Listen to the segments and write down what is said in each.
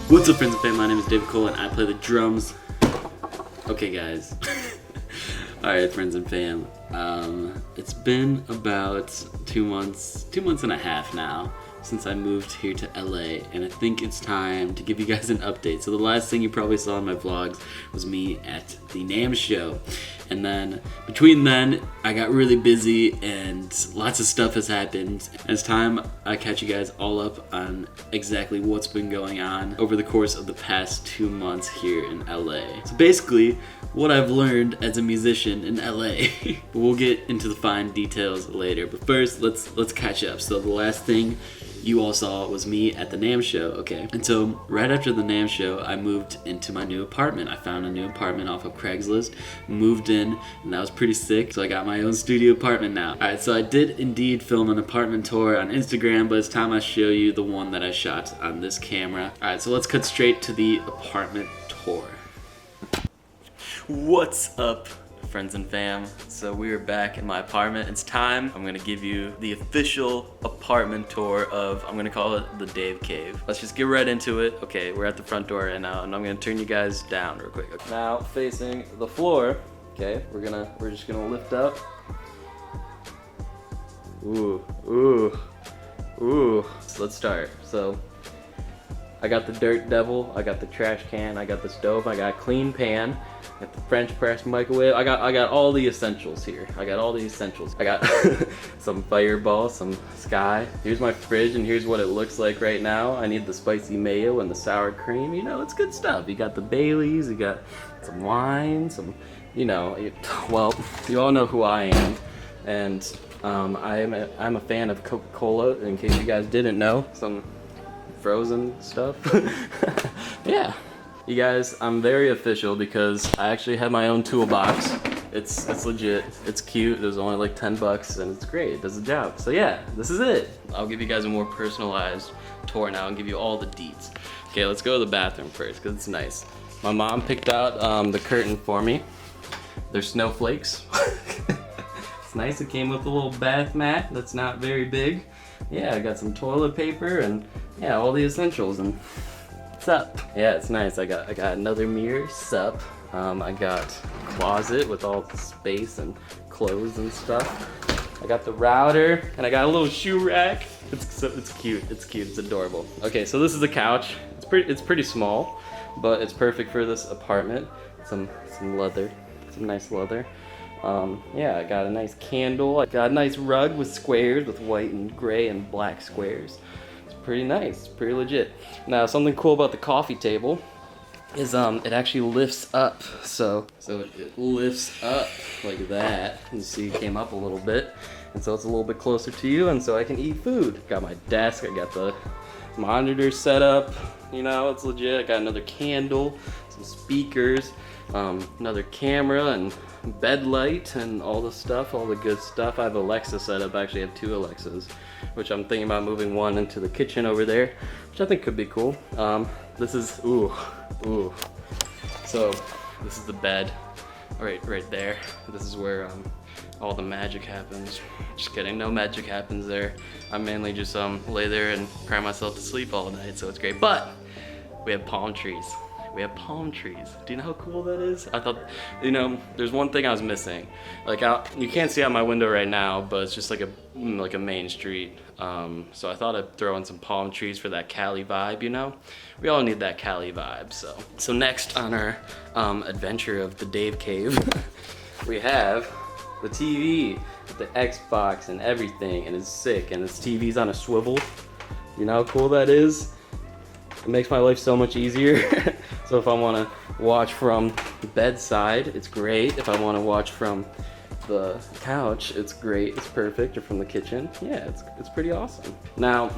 What's up, friends and fam? My name is David Cole and I play the drums. Okay, guys. Alright, friends and fam. It's been about 2 months and a half now since I moved here to LA, and I think it's time to give you guys an update. So the last thing you probably saw in my vlogs was me at the NAMM show. And then, between then, I got really busy and lots of stuff has happened. And it's time I catch you guys all up on exactly what's been going on over the course of the past 2 months here in LA. So basically, what I've learned as a musician in LA. But we'll get into the fine details later. But first, let's catch up. So the last thing you all saw was me at the NAMM show, okay? And so right after the NAMM show, I moved into my new apartment. I found a new apartment off of Craigslist, moved in, and that was pretty sick. So I got my own studio apartment now. All right, so I did indeed film an apartment tour on Instagram, but it's time I show you the one that I shot on this camera. All right, so let's cut straight to the apartment tour. What's up, friends and fam? So we are back in my apartment. It's time. I'm gonna give you the official apartment tour of, I'm gonna call it the Dave Cave. Let's just get right into it. Okay, we're at the front door right now, and I'm gonna turn you guys down real quick. Okay. Now facing the floor. Okay, we're just gonna lift up. Ooh. So let's start. So I got the dirt devil, I got the trash can, I got the stove, I got a clean pan, I got the French press microwave. I got all the essentials here. I got some Fireball, some Sky. Here's my fridge, and here's what it looks like right now. I need the spicy mayo and the sour cream. You know, it's good stuff. You got the Baileys, you got some wine, some, you know, well, you all know who I am. And I'm a fan of Coca-Cola, in case you guys didn't know. Some frozen stuff. Yeah. You guys, I'm very official because I actually have my own toolbox. It's legit, it's cute, it was only like 10 bucks and it's great, it does the job. So yeah, this is it. I'll give you guys a more personalized tour now and give you all the deets. Okay, let's go to the bathroom first because it's nice. My mom picked out the curtain for me. They're snowflakes. It's nice, it came with a little bath mat that's not very big. Yeah, I got some toilet paper and yeah, all the essentials. And sup? Yeah, it's nice. I got another mirror, sup. I got a closet with all the space and clothes and stuff. I got the router and I got a little shoe rack. It's cute. It's adorable. Okay, so this is the couch. It's pretty small, but it's perfect for this apartment. Some leather, some nice leather. Yeah, I got a nice candle. I got a nice rug with squares, with white and gray and black squares. Pretty nice, pretty legit. Now, something cool about the coffee table is it actually lifts up. So it lifts up like that. You see, it came up a little bit, and so it's a little bit closer to you, and so I can eat food. Got my desk, I got the monitor set up. You know, it's legit. I got another candle, some speakers, another camera, and bed light, and all the stuff, all the good stuff. I have Alexa set up. I actually have 2 Alexas, which I'm thinking about moving one into the kitchen over there, which I think could be cool. This is, ooh. So this is the bed, right there. This is where all the magic happens. Just kidding, no magic happens there. I mainly just lay there and cry myself to sleep all night, so it's great. But we have palm trees. We have palm trees. Do you know how cool that is? I thought, you know, there's one thing I was missing. Like, you can't see out my window right now, but it's just like a main street. So I thought I'd throw in some palm trees for that Cali vibe, you know? We all need that Cali vibe, so. So next on our adventure of the Dave Cave, we have the TV, the Xbox and everything, and it's sick, and this TV's on a swivel. You know how cool that is? It makes my life so much easier. So if I want to watch from the bedside, it's great. If I want to watch from the couch, it's great, it's perfect. Or from the kitchen, yeah, it's pretty awesome. Now,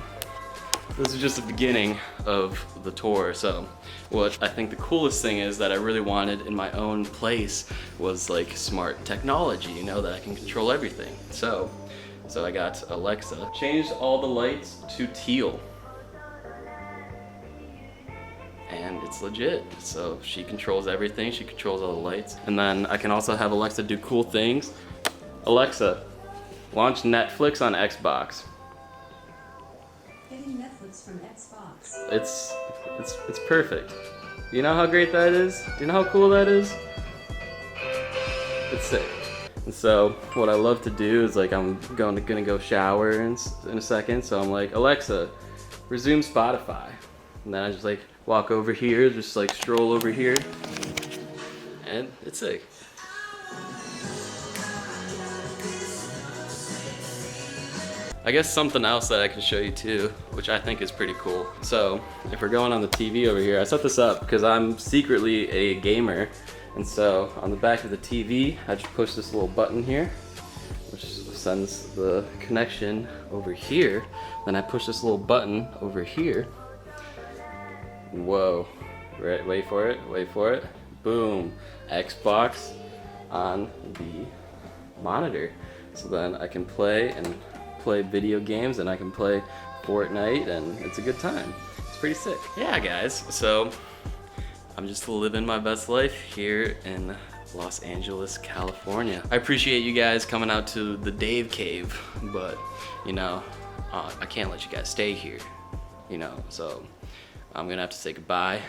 this is just the beginning of the tour. So what I think the coolest thing is that I really wanted in my own place was like smart technology, you know, that I can control everything. So I got Alexa, changed all the lights to teal. And it's legit. So she controls everything. She controls all the lights. And then I can also have Alexa do cool things. Alexa, launch Netflix on Xbox. Getting Netflix from Xbox. It's perfect. You know how great that is? Do you know how cool that is? It's sick. And so what I love to do is like I'm gonna go shower in a second. So I'm like, Alexa, resume Spotify. And then I just like walk over here, just like stroll over here, and it's sick. I guess something else that I can show you too, which I think is pretty cool. So if we're going on the TV over here, I set this up because I'm secretly a gamer. And so on the back of the TV, I just push this little button here, which sends the connection over here. Then I push this little button over here. Whoa, right, wait for it. Boom, Xbox on the monitor. So then I can play video games, and I can play Fortnite, and it's a good time. It's pretty sick. Yeah, guys, so I'm just living my best life here in Los Angeles, California. I appreciate you guys coming out to the Dave Cave, but you know, I can't let you guys stay here, you know, so I'm gonna have to say goodbye.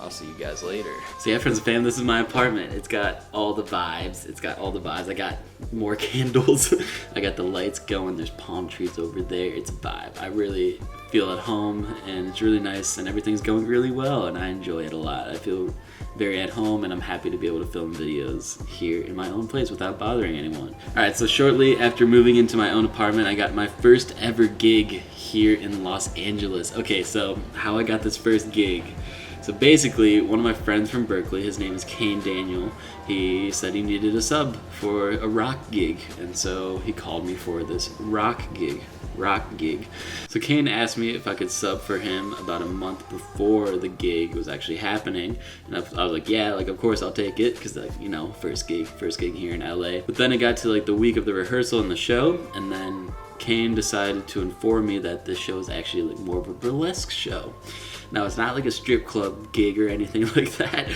I'll see you guys later. So yeah, friends and fam, this is my apartment. It's got all the vibes. I got more candles. I got the lights going. There's palm trees over there. It's a vibe. I really feel at home, and it's really nice, and everything's going really well, and I enjoy it a lot. I feel very at home, and I'm happy to be able to film videos here in my own place without bothering anyone. Alright, so shortly after moving into my own apartment, I got my first ever gig here in Los Angeles. Okay, so how I got this first gig. So basically, one of my friends from Berkeley, his name is Kane Daniel, he said he needed a sub for a rock gig, and so he called me for this rock gig. So Kane asked me if I could sub for him about a month before the gig was actually happening, and I was like, yeah, like of course I'll take it, because like, you know, first gig here in LA. But then it got to like the week of the rehearsal and the show, and then Kane decided to inform me that this show is actually like more of a burlesque show. Now, it's not like a strip club gig or anything like that,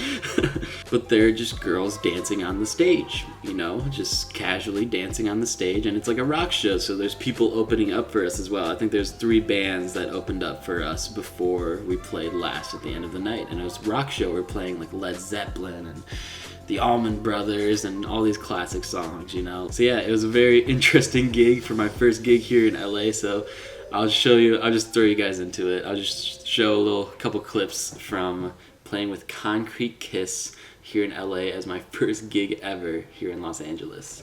but they're just girls dancing on the stage, you know, just casually dancing on the stage, and it's like a rock show, so there's people opening up for us as well. I think there's 3 bands that opened up for us before we played last at the end of the night, and it was a rock show. We're playing like Led Zeppelin and the Allman Brothers and all these classic songs, you know. So yeah, it was a very interesting gig for my first gig here in LA, so I'll just throw you guys into it. I'll just show a couple clips from playing with Concrete Kiss here in LA as my first gig ever here in Los Angeles.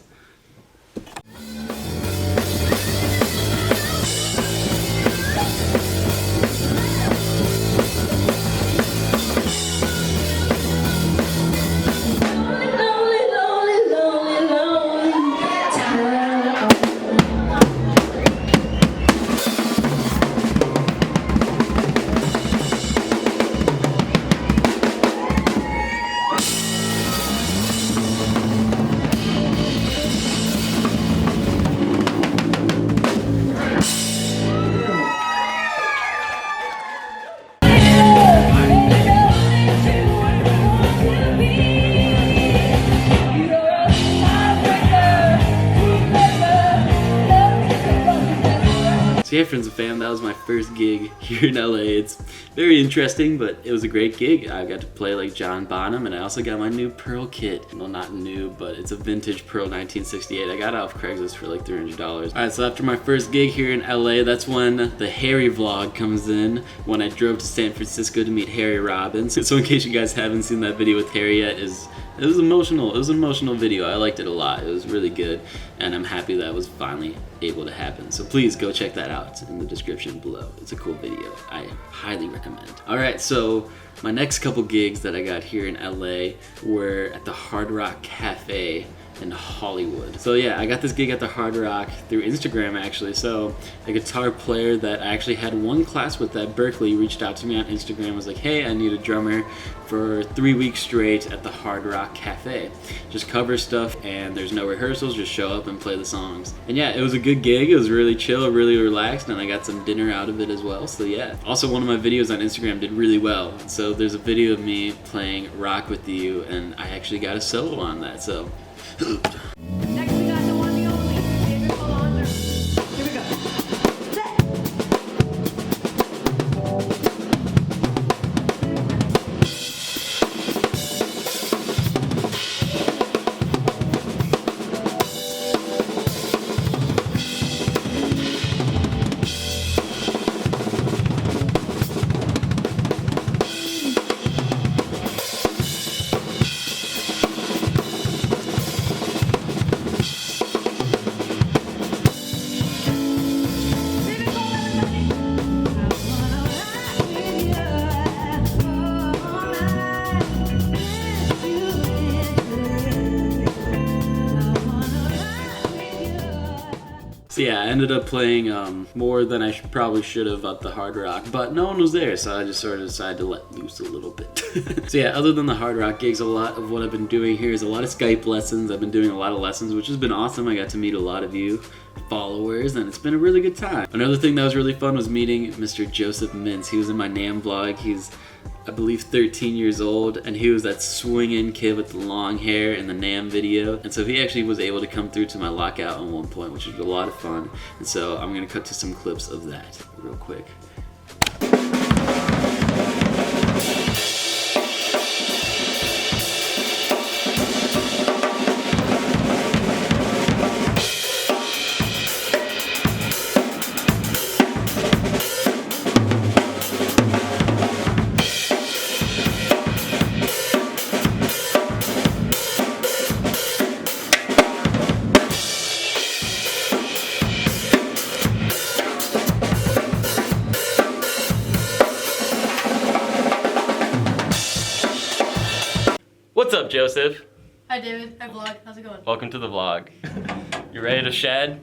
So yeah, friends and fam, that was my first gig here in LA. It's very interesting, but it was a great gig. I got to play like John Bonham, and I also got my new Pearl kit. Well, not new, but it's a vintage Pearl 1968. I got it off Craigslist for like $300. Alright, so after my first gig here in LA, that's when the Harry vlog comes in, when I drove to San Francisco to meet Harry Robbins. So in case you guys haven't seen that video with Harry yet, it was emotional. It was an emotional video. I liked it a lot. It was really good, and I'm happy that was finally able to happen. So please go check that out in the description below. It's a cool video. I highly recommend. Alright, so my next couple gigs that I got here in LA were at the Hard Rock Cafe in Hollywood. So yeah, I got this gig at the Hard Rock through Instagram actually. So a guitar player that I actually had one class with at Berkeley reached out to me on Instagram, was like, hey, I need a drummer for 3 weeks straight at the Hard Rock Cafe. Just cover stuff, and there's no rehearsals, just show up and play the songs. And yeah, it was a good gig. It was really chill, really relaxed, and I got some dinner out of it as well. So yeah. Also, one of my videos on Instagram did really well. So there's a video of me playing Rock With You, and I actually got a solo on that. So Next we got the one and only David Colander. Here we go. So yeah, I ended up playing more than I probably should have at the Hard Rock, but no one was there, so I just sort of decided to let loose a little bit. So yeah, other than the Hard Rock gigs, a lot of what I've been doing here is a lot of Skype lessons. I've been doing a lot of lessons, which has been awesome. I got to meet a lot of you followers, and it's been a really good time. Another thing that was really fun was meeting Mr. Joseph Mintz. He was in my NAMM vlog. He's, I believe, 13 years old, and he was that swinging kid with the long hair in the NAMM video. And so he actually was able to come through to my lockout at one point, which was a lot of fun. And so I'm gonna cut to some clips of that real quick. What's up, Joseph? Hi, David. Hi, vlog. How's it going? Welcome to the vlog. You ready to shed?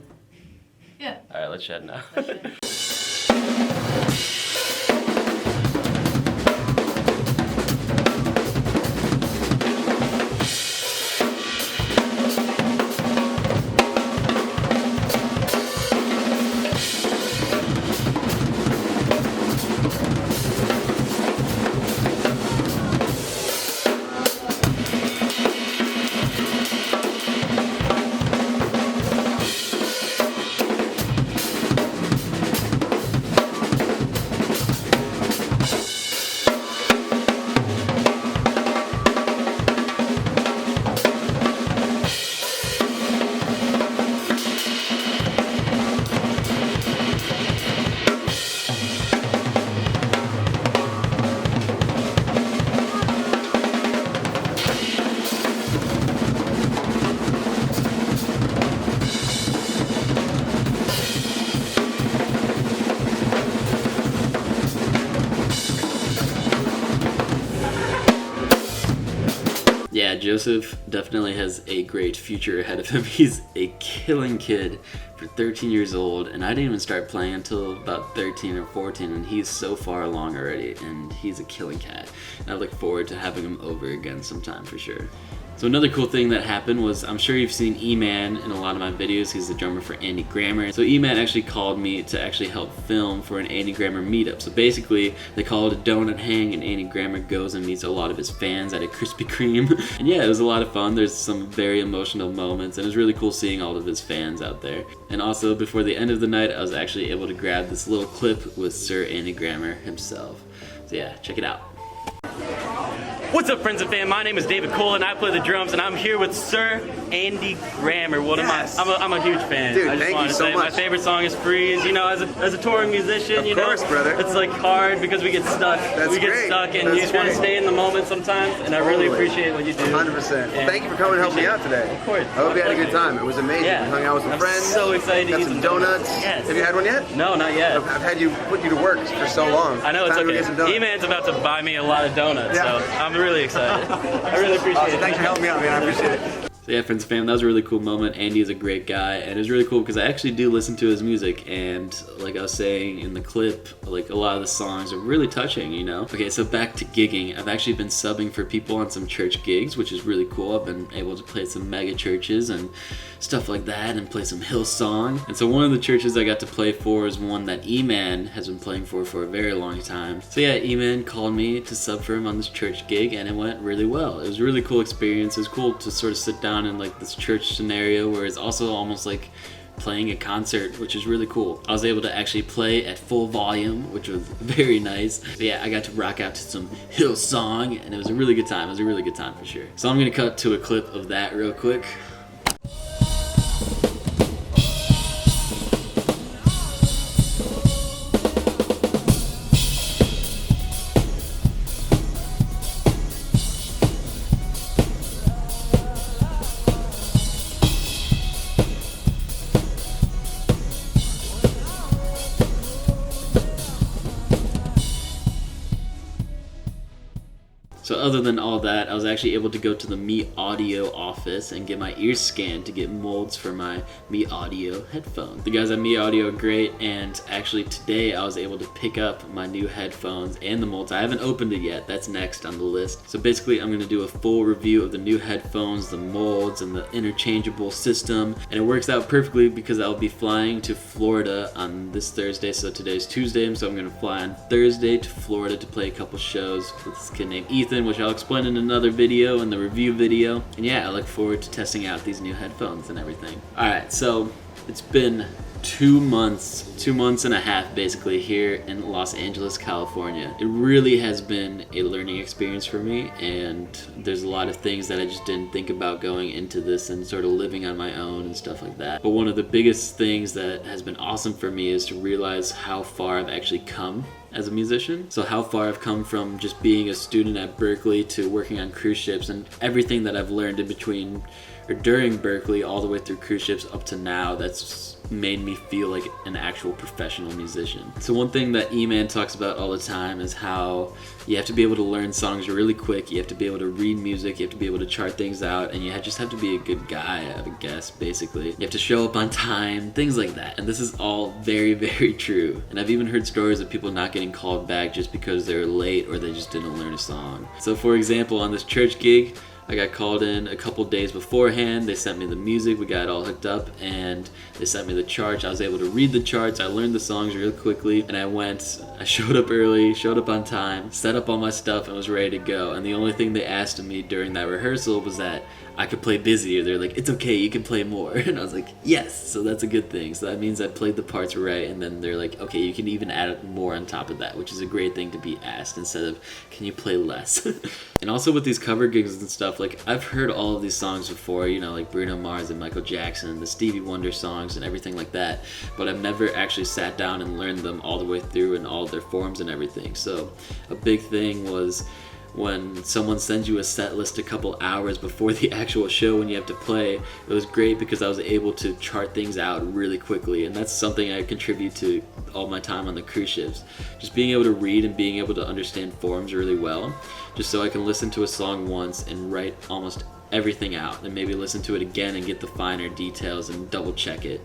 Yeah. Alright, let's shed now. Yeah, Joseph definitely has a great future ahead of him. He's a killing kid for 13 years old, and I didn't even start playing until about 13 or 14, and he's so far along already, and he's a killing cat. And I look forward to having him over again sometime for sure. So another cool thing that happened was, I'm sure you've seen E-Man in a lot of my videos. He's the drummer for Andy Grammer. So E-Man actually called me to actually help film for an Andy Grammer meetup. So basically, they call it a donut hang, and Andy Grammer goes and meets a lot of his fans at a Krispy Kreme. And yeah, it was a lot of fun. There's some very emotional moments, and it was really cool seeing all of his fans out there. And also, before the end of the night, I was actually able to grab this little clip with Sir Andy Grammer himself. So yeah, check it out. What's up, friends and fam? My name is David Cole, and I play the drums, and I'm here with Sir Andy Grammer. Yes. I'm a huge fan. Dude, I just thank wanted you to so say much. my favorite song is Freeze. You know, as a touring musician, you Of know, course, brother. it's like hard because we get stuck. That's we get great. stuck, and That's you just want to great. stay in the moment sometimes. And I really Totally. appreciate what you do. 100%. Well, And thank you for coming and helping me out today. Of course. I hope you had a good time. It was amazing. Yeah. We hung out with some I'm friends. so excited to Got eat some some donuts. Yes. Have you had one yet? No, not yet. I've had you put you to work for so long. I know it's Time to get some okay. donuts. E-Man's about to buy me a lot of donuts, Yeah. so I'm really excited. I really appreciate Awesome. it. Thanks for helping me out, man. I appreciate it. So yeah, friends and fam, that was a really cool moment. Andy is a great guy, and it was really cool because I actually do listen to his music, and like I was saying in the clip, like a lot of the songs are really touching, you know? Okay, so back to gigging. I've actually been subbing for people on some church gigs, which is really cool. I've been able to play some mega churches and stuff like that, and play some Hillsong. And so one of the churches I got to play for is one that E-Man has been playing for a very long time. So yeah, E-Man called me to sub for him on this church gig, and it went really well. It was a really cool experience. It was cool to sort of sit down in like this church scenario where it's also almost like playing a concert, which is really cool. I was able to actually play at full volume, which was very nice. But yeah, I got to rock out to some Hillsong, and it was a really good time. It was a really good time for sure. So I'm gonna cut to a clip of that real quick. So other than all that, I was actually able to go to the Mi Audio office and get my ears scanned to get molds for my Mi Audio headphones. The guys at Mi Audio are great, and actually today I was able to pick up my new headphones and the molds. I haven't opened it yet, that's next on the list. So basically I'm going to do a full review of the new headphones, the molds, and the interchangeable system, and it works out perfectly because I'll be flying to Florida on this Thursday. So today's Tuesday, so I'm going to fly on Thursday to Florida to play a couple shows with this kid named Ethan, which I'll explain in another video, in the review video. And yeah, I look forward to testing out these new headphones and everything. Alright, so it's been 2 months and a half basically here in Los Angeles, California. It really has been a learning experience for me, and there's a lot of things that I just didn't think about going into this and sort of living on my own and stuff like that. But one of the biggest things that has been awesome for me is to realize how far I've actually come as a musician. So how far I've come from just being a student at Berkeley to working on cruise ships, and everything that I've learned in between or during Berkeley all the way through cruise ships up to now, that's made me feel like an actual professional musician. So one thing that E-Man talks about all the time is how you have to be able to learn songs really quick, you have to be able to read music, you have to be able to chart things out, and you just have to be a good guy, I would guess, basically. You have to show up on time, things like that. And this is all very, very true. And I've even heard stories of people not getting called back just because they're late or they just didn't learn a song. So for example, on this church gig, I got called in a couple days beforehand. They sent me the music, we got it all hooked up, and they sent me the charts. I was able to read the charts, I learned the songs really quickly, and I showed up early, showed up on time, set up all my stuff, and was ready to go. And the only thing they asked of me during that rehearsal was that I could play busier. They're like, it's okay, you can play more. And I was like, yes, so that's a good thing. So that means I played the parts right, and then they're like, okay, you can even add more on top of that, which is a great thing to be asked instead of, can you play less? And also with these cover gigs and stuff, like I've heard all of these songs before, you know, like Bruno Mars and Michael Jackson, the Stevie Wonder songs and everything like that, but I've never actually sat down and learned them all the way through in all their forms and everything. So a big thing was when someone sends you a set list a couple hours before the actual show when you have to play. It was great because I was able to chart things out really quickly, and that's something I contribute to all my time on the cruise ships. Just being able to read and being able to understand forms really well, just so I can listen to a song once and write almost everything out, and maybe listen to it again and get the finer details and double check it,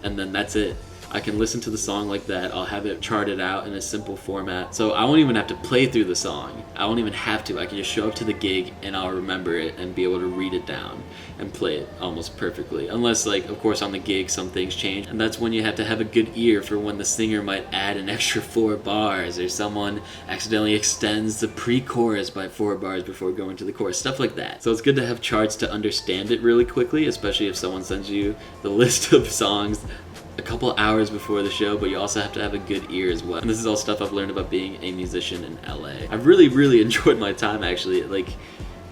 and then that's it. I can listen to the song like that. I'll have it charted out in a simple format. So I won't even have to play through the song. I won't even have to. I can just show up to the gig and I'll remember it and be able to read it down and play it almost perfectly. Unless, like, of course on the gig some things change, and that's when you have to have a good ear for when the singer might add an extra 4 bars, or someone accidentally extends the pre-chorus by 4 bars before going to the chorus, stuff like that. So it's good to have charts to understand it really quickly, especially if someone sends you the list of songs a couple hours before the show, but you also have to have a good ear as well. And this is all stuff I've learned about being a musician in LA. I've really enjoyed my time, actually. Like,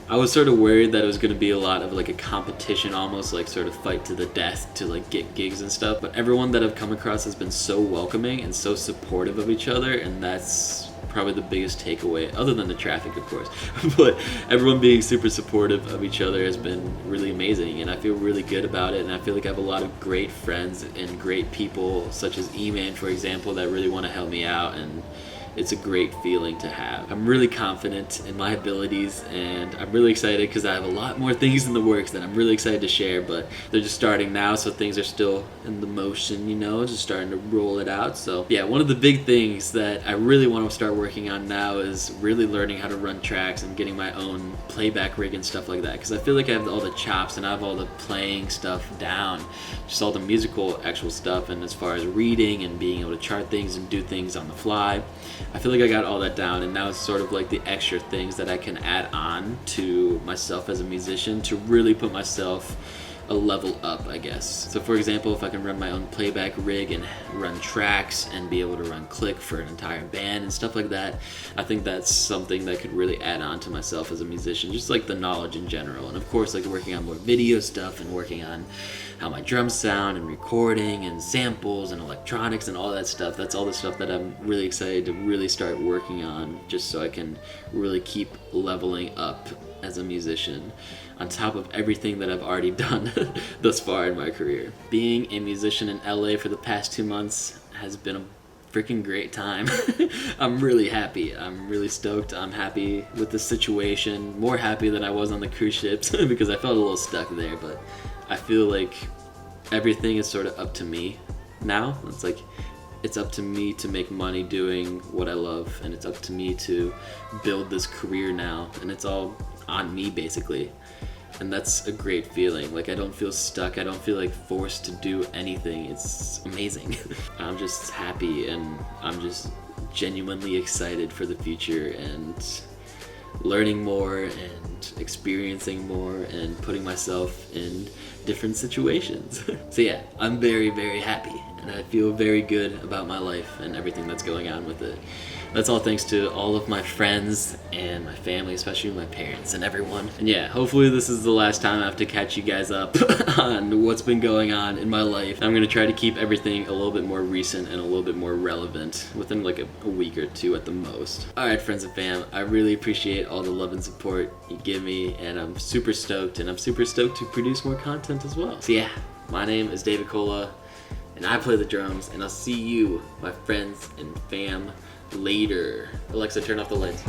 I was sort of worried that it was going to be a lot of like a competition, almost like sort of fight to the death to like get gigs and stuff, but everyone that I've come across has been so welcoming and so supportive of each other, and that's probably the biggest takeaway, other than the traffic, of course. But everyone being super supportive of each other has been really amazing, and I feel really good about it. And I feel like I have a lot of great friends and great people, such as E-Man, for example, that really want to help me out, and it's a great feeling to have. I'm really confident in my abilities, and I'm really excited because I have a lot more things in the works that I'm really excited to share, but they're just starting now, so things are still in the motion, you know, just starting to roll it out. So yeah, one of the big things that I really want to start working on now is really learning how to run tracks and getting my own playback rig and stuff like that, because I feel like I have all the chops and I have all the playing stuff down, just all the musical actual stuff, and as far as reading and being able to chart things and do things on the fly, I feel like I got all that down, and now it's sort of like the extra things that I can add on to myself as a musician to really put myself a level up, I guess. So for example, if I can run my own playback rig and run tracks and be able to run click for an entire band and stuff like that, I think that's something that could really add on to myself as a musician, just like the knowledge in general. And of course, like working on more video stuff and working on how my drums sound and recording and samples and electronics and all that stuff. That's all the stuff that I'm really excited to really start working on, just so I can really keep leveling up as a musician on top of everything that I've already done thus far in my career. Being a musician in LA for the past 2 months has been a freaking great time. I'm really happy. I'm really stoked. I'm happy with the situation. More happy than I was on the cruise ships because I felt a little stuck there, but I feel like everything is sort of up to me now. It's like it's up to me to make money doing what I love, and it's up to me to build this career now, and it's all on me basically. And that's a great feeling. Like, I don't feel stuck. I don't feel like forced to do anything. It's amazing. I'm just happy, and I'm just genuinely excited for the future and learning more and experiencing more and putting myself in different situations. So yeah, I'm very, very happy, and I feel very good about my life and everything that's going on with it. That's all thanks to all of my friends and my family, especially my parents and everyone. And yeah, hopefully this is the last time I have to catch you guys up on what's been going on in my life. I'm gonna try to keep everything a little bit more recent and a little bit more relevant within like a week or two at the most. Alright, friends and fam, I really appreciate all the love and support you give me, and I'm super stoked, and I'm super stoked to produce more content as well. So yeah, my name is David Cola, and I play the drums, and I'll see you, my friends and fam, later. Alexa, turn off the lights.